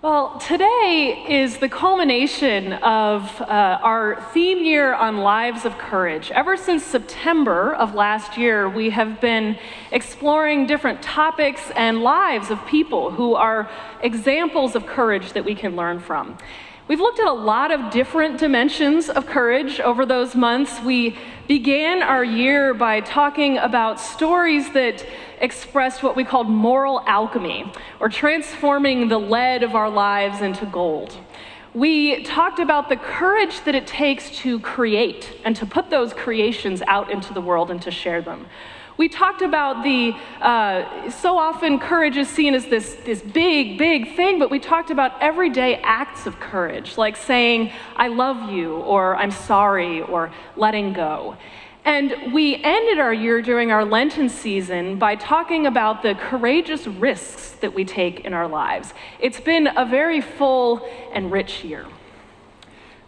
Well, today is the culmination of our theme year on Lives of Courage. Ever since September of last year, we have been exploring different topics and lives of people who are examples of courage that we can learn from. We've looked at a lot of different dimensions of courage over those months. We began our year by talking about stories that expressed what we called moral alchemy, or transforming the lead of our lives into gold. We talked about the courage that it takes to create and to put those creations out into the world and to share them. We talked about so often courage is seen as this big thing, but we talked about everyday acts of courage, like saying, I love you, or I'm sorry, or letting go. And we ended our year during our Lenten season by talking about the courageous risks that we take in our lives. It's been a very full and rich year.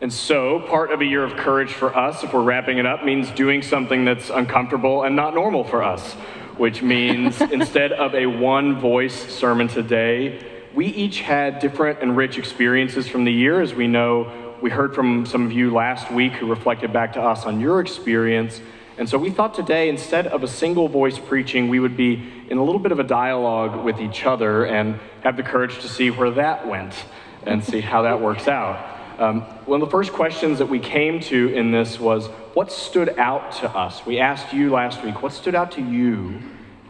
And so, part of a year of courage for us, if we're wrapping it up, means doing something that's uncomfortable and not normal for us, which means instead of a one-voice sermon today, we each had different and rich experiences from the year. As we know, we heard from some of you last week who reflected back to us on your experience. And so we thought today, instead of a single voice preaching, we would be in a little bit of a dialogue with each other and have the courage to see where that went and see how that works out. One of the first questions that we came to in this was, what stood out to us? We asked you last week, what stood out to you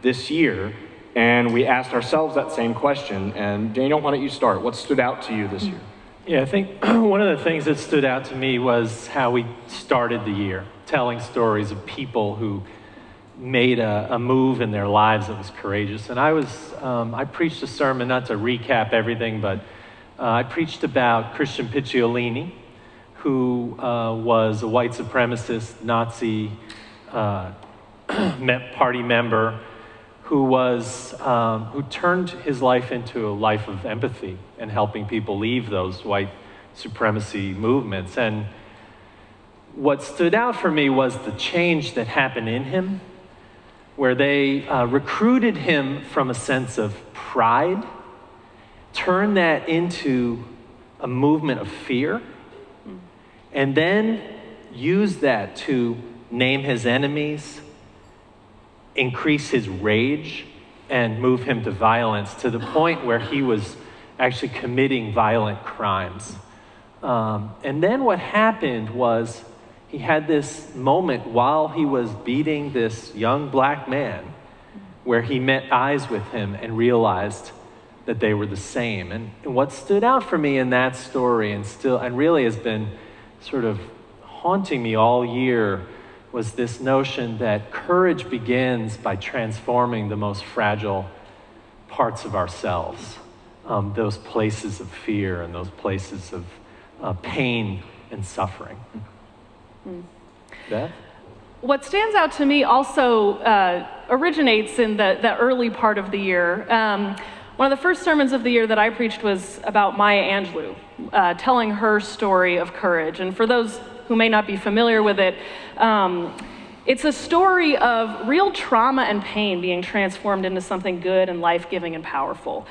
this year? And we asked ourselves that same question. And Daniel, why don't you start? What stood out to you this year? Yeah, I think one of the things that stood out to me was how we started the year, telling stories of people who made a move in their lives that was courageous. And I preached a sermon, not to recap everything, but I preached about Christian Picciolini, who was a white supremacist Nazi party member who turned his life into a life of empathy and helping people leave those white supremacy movements. And what stood out for me was the change that happened in him, where they recruited him from a sense of pride, turned that into a movement of fear, and then used that to name his enemies, increase his rage, and move him to violence to the point where he was actually committing violent crimes. And then what happened was he had this moment while he was beating this young black man where he met eyes with him and realized that they were the same. And what stood out for me in that story and really has been sort of haunting me all year was this notion that courage begins by transforming the most fragile parts of ourselves, those places of fear and those places of pain and suffering. Beth? What stands out to me also originates in the early part of the year. One of the first sermons of the year that I preached was about Maya Angelou, telling her story of courage. And for those who may not be familiar with it, it's a story of real trauma and pain being transformed into something good and life-giving and powerful.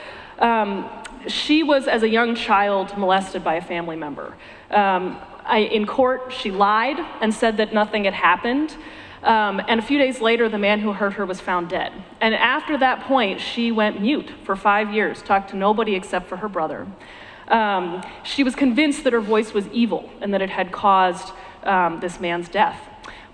She was, as a young child, molested by a family member. In court, she lied and said that nothing had happened. And a few days later, the man who hurt her was found dead. And after that point, she went mute for 5 years, talked to nobody except for her brother. She was convinced that her voice was evil and that it had caused this man's death.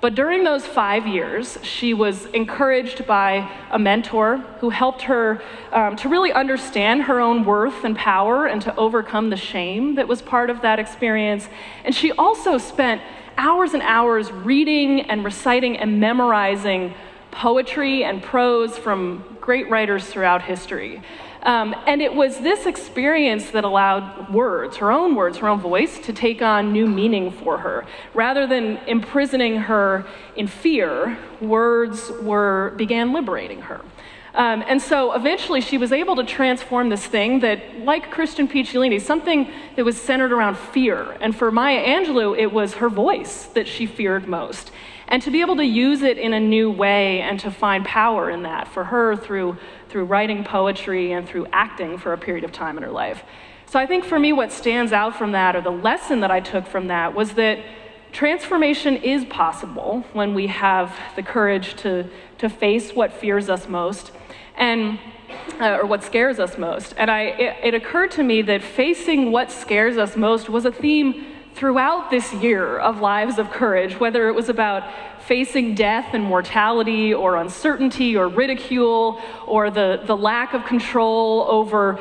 But during those 5 years, she was encouraged by a mentor who helped her to really understand her own worth and power and to overcome the shame that was part of that experience. And she also spent hours and hours reading and reciting and memorizing poetry and prose from great writers throughout history. And it was this experience that allowed her own voice, to take on new meaning for her. Rather than imprisoning her in fear, words began liberating her. And so eventually she was able to transform this thing that, like Christian Picciolini, something that was centered around fear. And for Maya Angelou, it was her voice that she feared most. And to be able to use it in a new way and to find power in that for her through writing poetry and through acting for a period of time in her life. So I think for me what stands out from that, or the lesson that I took from that, was that transformation is possible when we have the courage to face what fears us most, and or what scares us most. And it occurred to me that facing what scares us most was a theme throughout this year of Lives of Courage, whether it was about facing death and mortality or uncertainty or ridicule or the lack of control over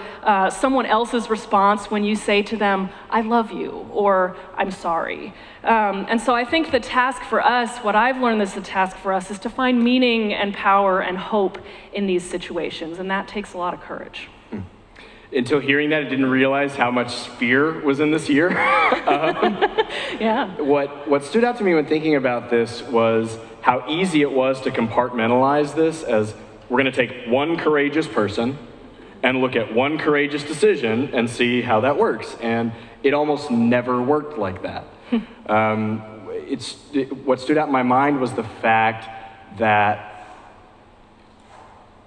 someone else's response when you say to them, I love you, or I'm sorry. And so I think the task for us, what I've learned is the task for us, is to find meaning and power and hope in these situations, and that takes a lot of courage. Until hearing that, I didn't realize how much fear was in this year. Yeah. What stood out to me when thinking about this was how easy it was to compartmentalize this as we're going to take one courageous person and look at one courageous decision and see how that works. And it almost never worked like that. What stood out in my mind was the fact that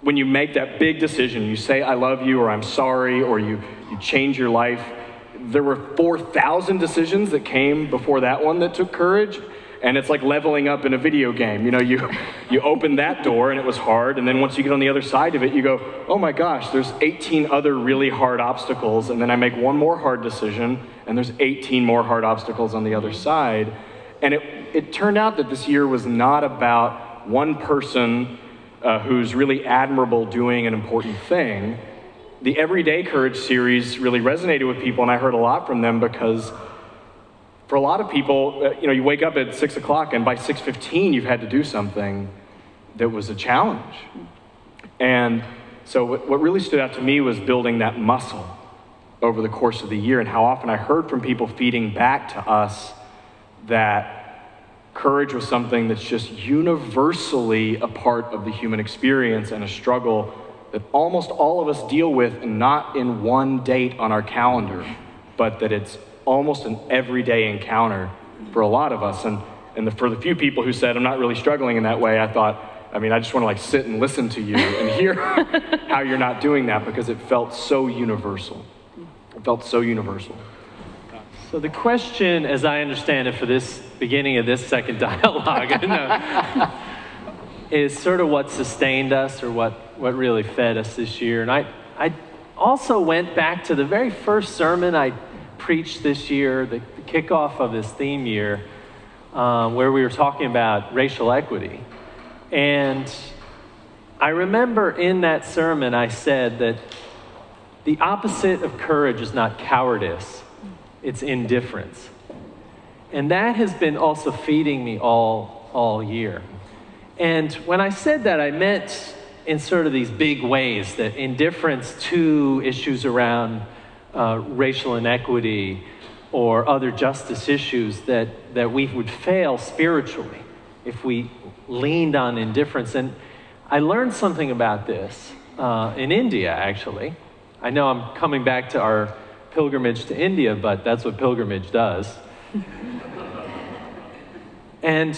when you make that big decision, you say, I love you, or I'm sorry, or you change your life, there were 4,000 decisions that came before that one that took courage. And it's like leveling up in a video game. You know, you open that door and it was hard, and then once you get on the other side of it, you go, oh my gosh, there's 18 other really hard obstacles, and then I make one more hard decision, and there's 18 more hard obstacles on the other side. And it turned out that this year was not about one person who's really admirable doing an important thing. The Everyday Courage series really resonated with people, and I heard a lot from them because for a lot of people, you wake up at 6 o'clock and by 6:15 you've had to do something that was a challenge. And so what really stood out to me was building that muscle over the course of the year, and how often I heard from people feeding back to us that courage was something that's just universally a part of the human experience and a struggle that almost all of us deal with, and not in one date on our calendar, but that it's almost an everyday encounter for a lot of us. And for the few people who said, I'm not really struggling in that way, I thought, I just want to sit and listen to you and hear how you're not doing that, because it felt so universal. It felt so universal. So the question, as I understand it, for this beginning of this second dialogue, is sort of what sustained us, or what really fed us this year. And I also went back to the very first sermon I preached this year, the kickoff of this theme year, where we were talking about racial equity. And I remember in that sermon I said that the opposite of courage is not cowardice, it's indifference. And that has been also feeding me all year. And when I said that, I meant in sort of these big ways, that indifference to issues around racial inequity or other justice issues, that we would fail spiritually if we leaned on indifference. And I learned something about this in India, actually. I know I'm coming back to our pilgrimage to India, but that's what pilgrimage does. And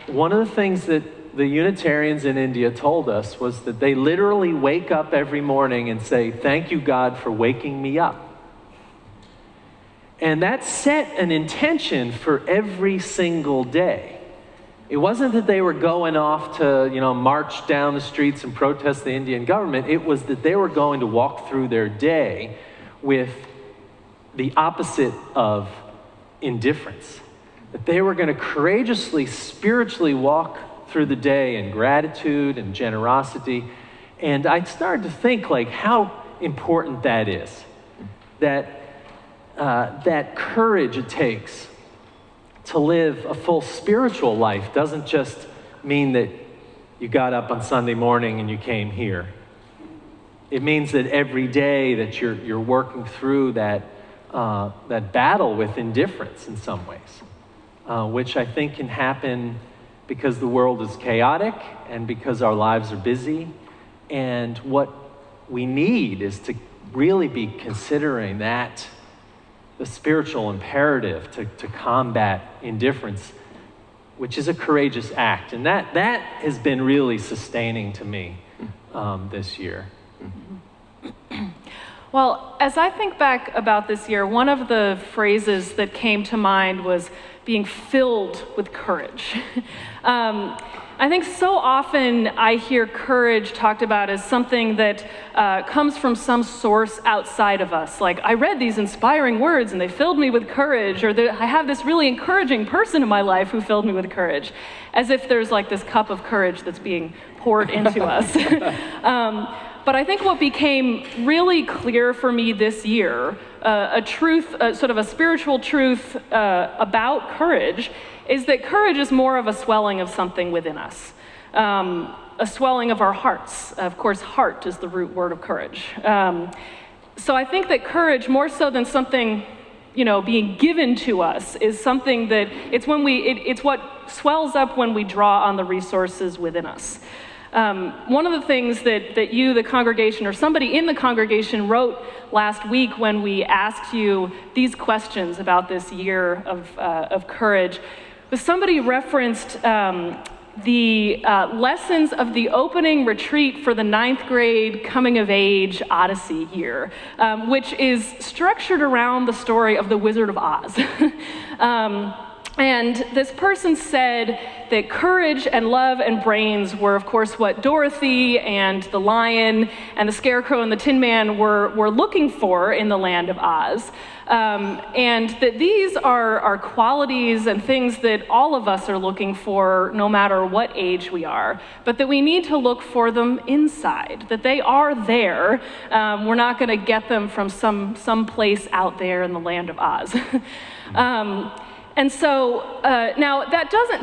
one of the things that the Unitarians in India told us was that they literally wake up every morning and say, thank you, God, for waking me up. And that set an intention for every single day. It wasn't that they were going off to, march down the streets and protest the Indian government. It was that they were going to walk through their day with the opposite of indifference. That they were going to courageously, spiritually walk through the day in gratitude and generosity. And I started to think how important that is. That courage it takes to live a full spiritual life doesn't just mean that you got up on Sunday morning and you came here. It means that every day that you're working through that battle with indifference in some ways, which I think can happen because the world is chaotic and because our lives are busy, And what we need is to really be considering that the spiritual imperative to combat indifference, which is a courageous act. And that has been really sustaining to me this year. Well, as I think back about this year, one of the phrases that came to mind was being filled with courage. I think so often I hear courage talked about as something that comes from some source outside of us. Like, I read these inspiring words and they filled me with courage, or I have this really encouraging person in my life who filled me with courage, as if there's like this cup of courage that's being poured into us. But I think what became really clear for me this year, a truth, sort of a spiritual truth about courage, is that courage is more of a swelling of something within us, a swelling of our hearts. Of course, heart is the root word of courage. So I think that courage, more so than something, being given to us, is something that it's what swells up when we draw on the resources within us. One of the things that you, the congregation, or somebody in the congregation wrote last week when we asked you these questions about this year of courage was somebody referenced the lessons of the opening retreat for the 9th grade coming of age Odyssey year, which is structured around the story of the Wizard of Oz. And this person said that courage and love and brains were, of course, what Dorothy and the lion and the scarecrow and the Tin Man were looking for in the land of Oz. And that these are qualities and things that all of us are looking for no matter what age we are, but that we need to look for them inside, that they are there. We're not going to get them from some place out there in the land of Oz. And so now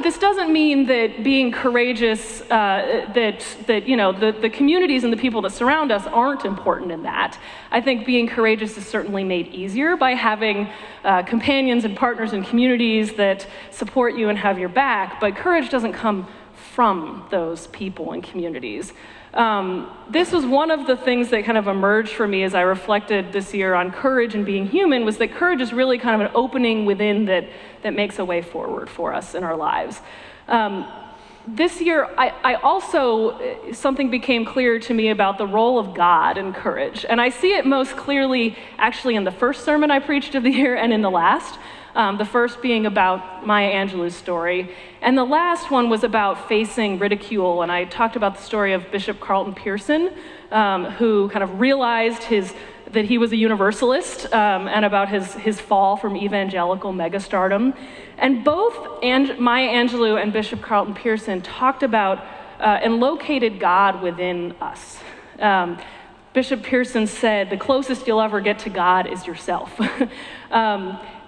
this doesn't mean that being courageous, that the communities and the people that surround us aren't important in that. I think being courageous is certainly made easier by having companions and partners and communities that support you and have your back, but courage doesn't come from those people and communities. This was one of the things that kind of emerged for me as I reflected this year on courage and being human, was that courage is really kind of an opening within that makes a way forward for us in our lives. This year, I also, something became clear to me about the role of God in courage. And I see it most clearly actually in the first sermon I preached of the year and in the last. The first being about Maya Angelou's story. And the last one was about facing ridicule. And I talked about the story of Bishop Carlton Pearson, who kind of realized that he was a universalist, and about his fall from evangelical megastardom. And both Maya Angelou and Bishop Carlton Pearson talked about and located God within us. Bishop Pearson said, the closest you'll ever get to God is yourself.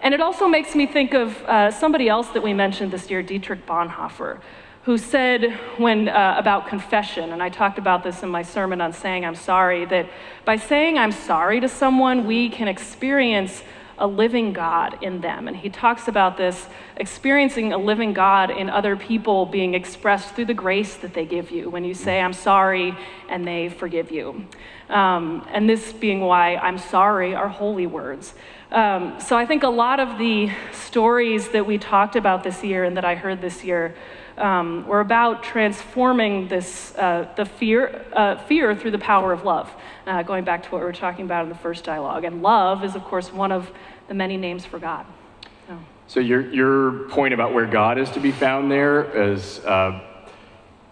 And it also makes me think of somebody else that we mentioned this year, Dietrich Bonhoeffer, who said about confession, and I talked about this in my sermon on saying I'm sorry, that by saying I'm sorry to someone, we can experience a living God in them. And he talks about this, experiencing a living God in other people being expressed through the grace that they give you when you say I'm sorry and they forgive you. And this being why I'm sorry are holy words. So I think a lot of the stories that we talked about this year and that I heard this year were about transforming this the fear through the power of love, going back to what we were talking about in the first dialogue. And love is, of course, one of the many names for God. So your point about where God is to be found there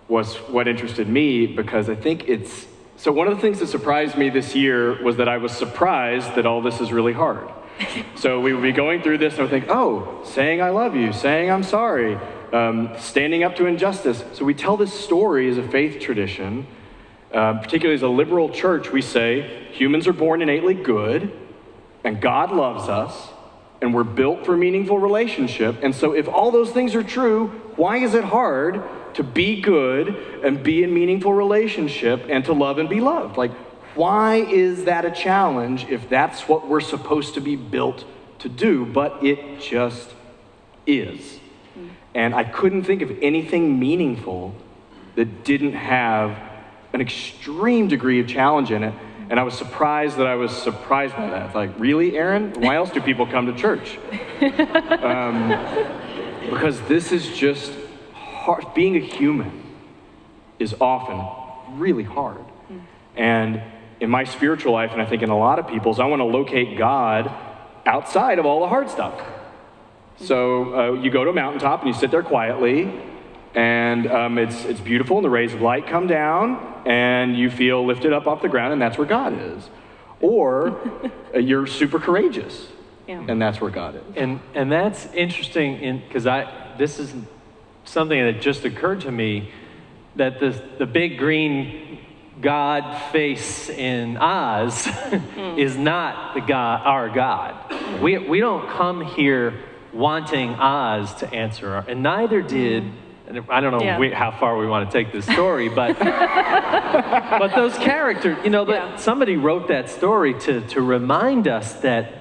was what interested me, because I think so one of the things that surprised me this year was that I was surprised that all this is really hard. So we would be going through this and I would think, oh, saying I love you, saying I'm sorry, standing up to injustice. So we tell this story as a faith tradition, particularly as a liberal church. We say humans are born innately good and God loves us and we're built for meaningful relationship. And so if all those things are true, why is it hard to be good and be in meaningful relationship and to love and be loved? Like, why is that a challenge if that's what we're supposed to be built to do? But it just is. And I couldn't think of anything meaningful that didn't have an extreme degree of challenge in it. And I was surprised that I was surprised by that. It's like, really, Aaron? Why else do people come to church? Because this is just hard. Being a human is often really hard. And in my spiritual life, and I think in a lot of people's, I want to locate God outside of all the hard stuff. So you go to a mountaintop and you sit there quietly, and it's beautiful, and the rays of light come down, and you feel lifted up off the ground, and that's where God is. Or you're super courageous, and that's where God is. And that's interesting, because this is something that just occurred to me, that the big green God face in Oz is not our God. We don't come here wanting Oz to answer, and neither did. And I don't know how far we want to take this story, but but those characters, somebody wrote that story to remind us that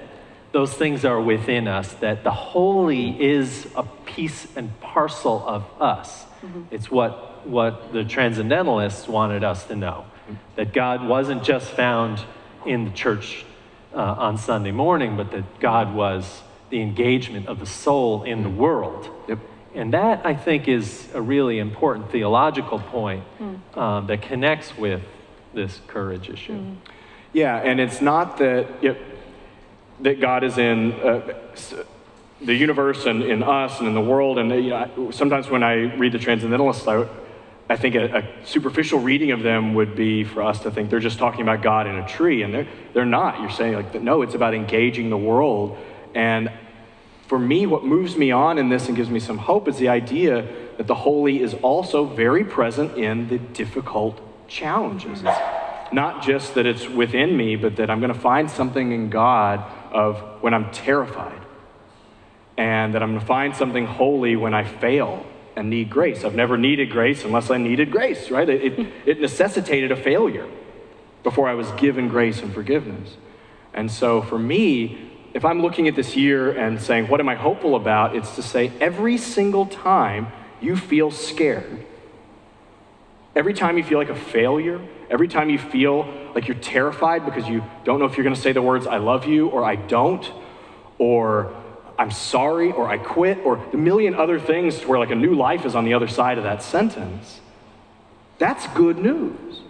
those things are within us, that the holy is a piece and parcel of us. It's what the transcendentalists wanted us to know, that God wasn't just found in the church on Sunday morning, but that God was the engagement of the soul in the world. Yep. And that, I think, is a really important theological point that connects with this courage issue. Yeah, and it's not that that God is in the universe and in us and in the world. And sometimes when I read the Transcendentalists, I think a superficial reading of them would be for us to think they're just talking about God in a tree, and they're not. You're saying no, it's about engaging the world. And for me, what moves me on in this and gives me some hope is the idea that the holy is also very present in the difficult challenges. It's not just that it's within me, but that I'm going to find something in God of when I'm terrified, and that I'm going to find something holy when I fail and need grace. I've never needed grace unless I needed grace, right? It necessitated a failure before I was given grace and forgiveness. And so for me, if I'm looking at this year and saying, what am I hopeful about? It's to say every single time you feel scared, every time you feel like a failure, every time you feel like you're terrified because you don't know if you're going to say the words, I love you, or I don't, or I'm sorry, or I quit, or the million other things where like a new life is on the other side of that sentence, that's good news.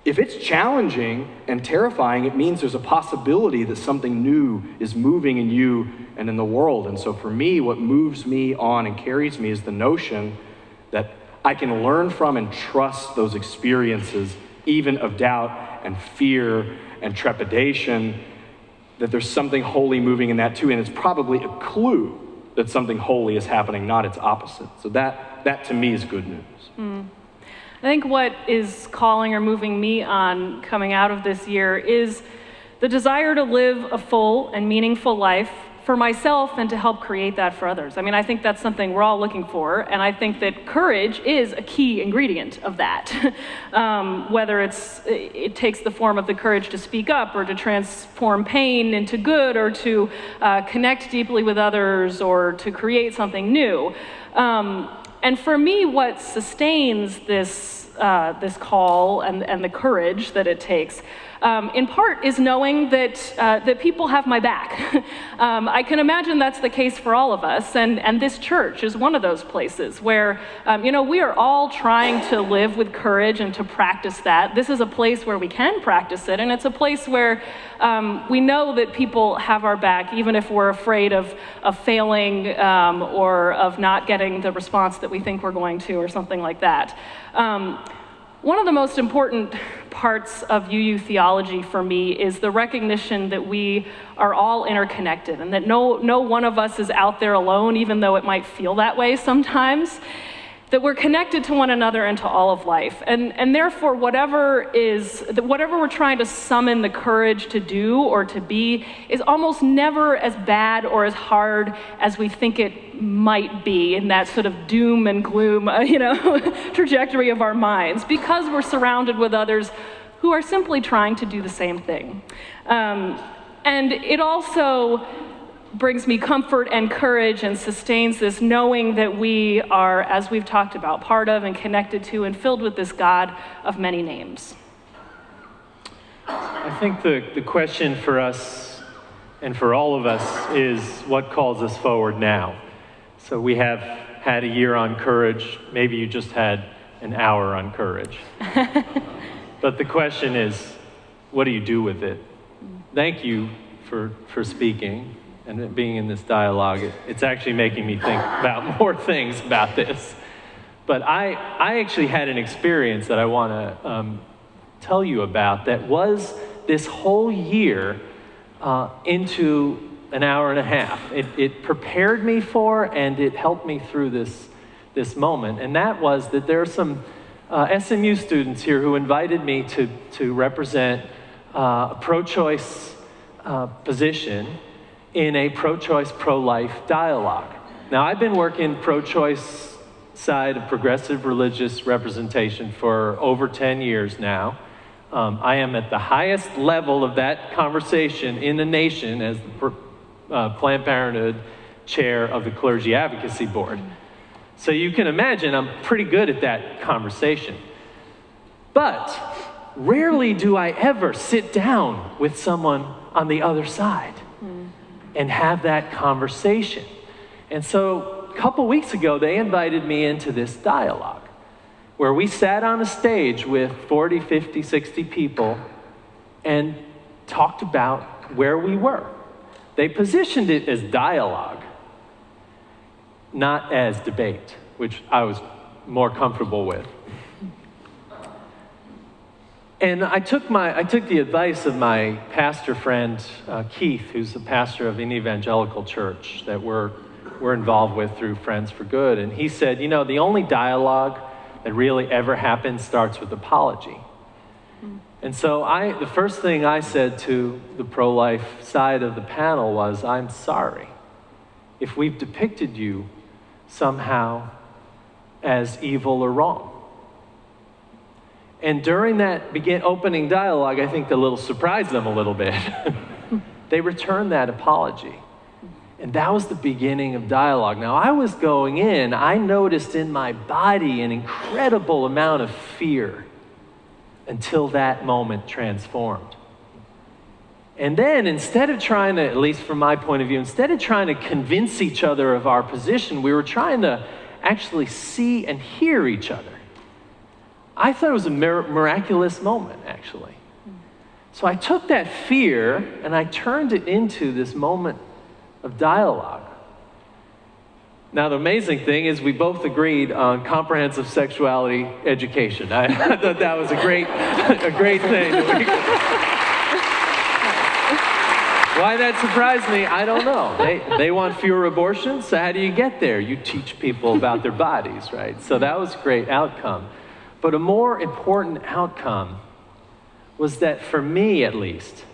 If it's challenging and terrifying, it means there's a possibility that something new is moving in you and in the world. And so for me, what moves me on and carries me is the notion that I can learn from and trust those experiences, even of doubt and fear and trepidation, that there's something holy moving in that too. And it's probably a clue that something holy is happening, not its opposite. So that to me is good news. I think what is calling or moving me on coming out of this year is the desire to live a full and meaningful life for myself and to help create that for others. I mean, I think that's something we're all looking for, and I think that courage is a key ingredient of that. Whether it takes the form of the courage to speak up or to transform pain into good or to connect deeply with others or to create something new. And for me, what sustains this call and the courage that it takes, in part, is knowing that people have my back. I can imagine that's the case for all of us, and this church is one of those places where, we are all trying to live with courage and to practice that. This is a place where we can practice it, and it's a place where we know that people have our back, even if we're afraid of failing or of not getting the response that we think we're going to, or something like that. One of the most important parts of UU theology for me is the recognition that we are all interconnected and that no one of us is out there alone, even though it might feel that way sometimes. That we're connected to one another and to all of life. And therefore, whatever we're trying to summon the courage to do or to be is almost never as bad or as hard as we think it might be in that sort of doom and gloom, trajectory of our minds, because we're surrounded with others who are simply trying to do the same thing. And it also brings me comfort and courage and sustains this knowing that we are, as we've talked about, part of and connected to and filled with this God of many names. I think the question for us and for all of us is what calls us forward now. So we have had a year on courage. Maybe you just had an hour on courage. But the question is, what do you do with it? Thank you for speaking and being in this dialogue. It's actually making me think about more things about this. But I actually had an experience that I want to tell you about that was this whole year into an hour and a half. It prepared me for and it helped me through this moment. And that was that there are some SMU students here who invited me to represent a pro-choice position in a pro-choice, pro-life dialogue. Now, I've been working pro-choice side of progressive religious representation for over 10 years now. I am at the highest level of that conversation in the nation as the Planned Parenthood chair of the Clergy Advocacy Board. So you can imagine I'm pretty good at that conversation. But rarely do I ever sit down with someone on the other side and have that conversation. And so a couple weeks ago, they invited me into this dialogue where we sat on a stage with 40, 50, 60 people and talked about where we were. They positioned it as dialogue, not as debate, which I was more comfortable with. And I took the advice of my pastor friend, Keith, who's the pastor of an evangelical church that we're involved with through Friends for Good. And he said, you know, the only dialogue that really ever happens starts with apology. And so the first thing I said to the pro-life side of the panel was, I'm sorry if we've depicted you somehow as evil or wrong. And during that opening dialogue, I think the little surprised them a little bit. They returned that apology. And that was the beginning of dialogue. Now, I was going in, I noticed in my body an incredible amount of fear until that moment transformed. And then instead of trying to, at least from my point of view, instead of trying to convince each other of our position, we were trying to actually see and hear each other. I thought it was a miraculous moment, actually. So I took that fear and I turned it into this moment of dialogue. Now, the amazing thing is we both agreed on comprehensive sexuality education. I thought that was a great thing. Why that surprised me, I don't know. They want fewer abortions, so how do you get there? You teach people about their bodies, right? So that was a great outcome. But a more important outcome was that for me, at least,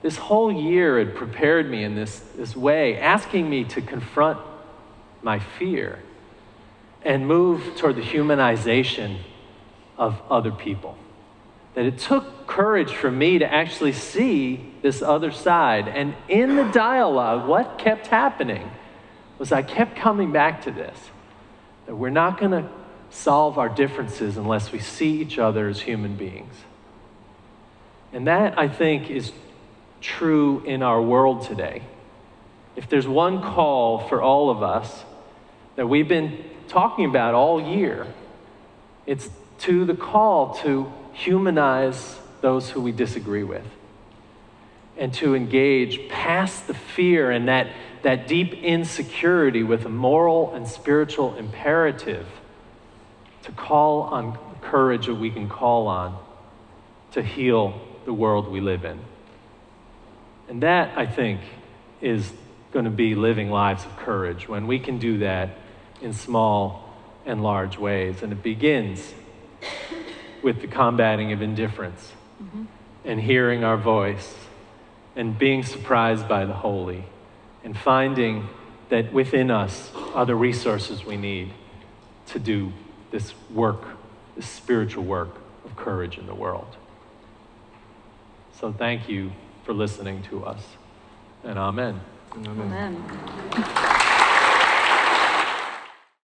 this whole year had prepared me in this way, asking me to confront my fear and move toward the humanization of other people. That it took courage for me to actually see this other side. And in the dialogue, what kept happening was I kept coming back to this, that we're not going to solve our differences unless we see each other as human beings. And that, I think, is true in our world today. If there's one call for all of us that we've been talking about all year, it's to the call to humanize those who we disagree with and to engage past the fear and that deep insecurity with a moral and spiritual imperative to call on courage that we can call on to heal the world we live in. And that, I think, is going to be living lives of courage when we can do that in small and large ways. And it begins with the combating of indifference and hearing our voice and being surprised by the holy and finding that within us are the resources we need to do this work, this spiritual work of courage in the world. So thank you for listening to us, and amen. Amen.